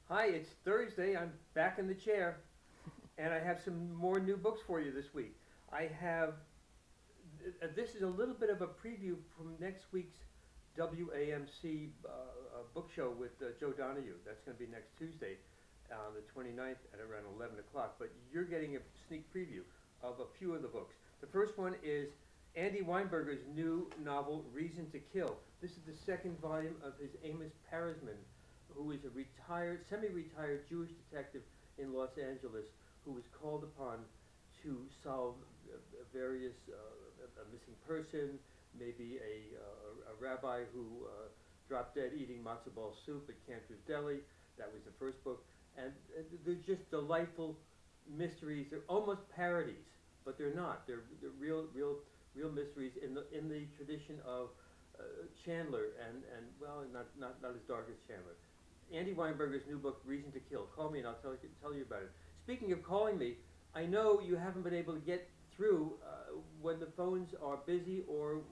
Hi, it's Thursday. I'm back in the chair, and I have some more new books for you this week. I have, this is a little bit of a preview from next week's WAMC book show with Joe Donahue. That's going to be next Tuesday, on the 29th at around 11 o'clock. But you're getting a sneak preview of a few of the books. The first one is Andy Weinberger's new novel, Reason to Kill. This is the second volume of his Amos Parasman, who is a retired, semi-retired Jewish detective in Los Angeles who was called upon to solve various a missing person, maybe a rabbi who dropped dead eating matzo ball soup at Cantor's Deli. That was the first book, and they're just delightful mysteries. They're almost parodies, but they're not. They're real mysteries in the tradition of Chandler and well, not as dark as Chandler. Andy Weinberger's new book, Reason to Kill. Call me and I'll tell you about it. Speaking of calling me, I know you haven't been able to get through when the phones are busy or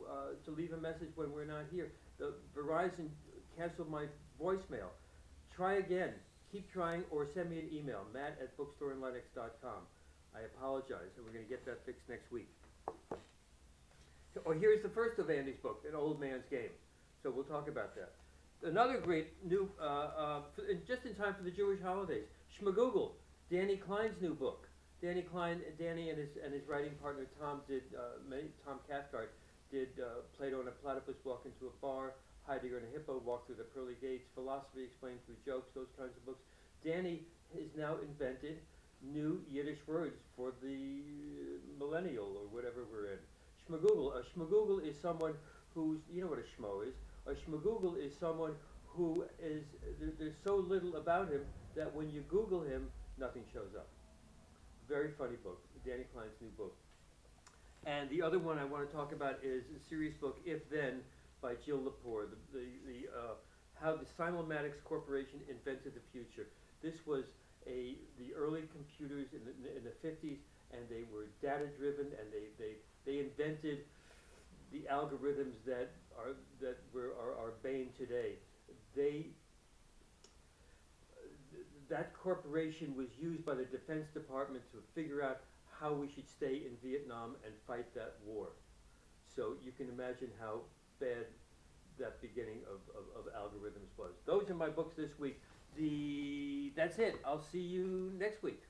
to leave a message when we're not here. The Verizon canceled my voicemail. Try again. Keep trying or send me an email, matt@bookstoreandlennox.com. I apologize, and we're going to get that fixed next week. Or here's the first of Andy's book, An Old Man's Game. So we'll talk about that. Another great new, just in time for the Jewish holidays, Shmagoogle, Danny Klein's new book. Danny and his writing partner Tom Cathcart did Plato and a Platypus Walk into a Bar, Heidegger and a Hippo Walk Through the Pearly Gates, Philosophy Explained Through Jokes, those kinds of books. Danny has now invented new Yiddish words for the millennial or whatever we're in. Shmagoogle. A shmagoogle is someone who's, you know what a schmo is. A shmagoogle is someone who is, there's so little about him that when you Google him, nothing shows up. Very funny book, Danny Klein's new book. And the other one I want to talk about is a serious book, If Then, by Jill Lepore, how the Simulmatics Corporation invented the future. This was the early computers in the 50s, and they were data driven, and they invented the algorithms that are our bane today. That corporation was used by the Defense Department to figure out how we should stay in Vietnam and fight that war. So you can imagine how bad that beginning of algorithms was. Those are my books this week. That's it. I'll see you next week.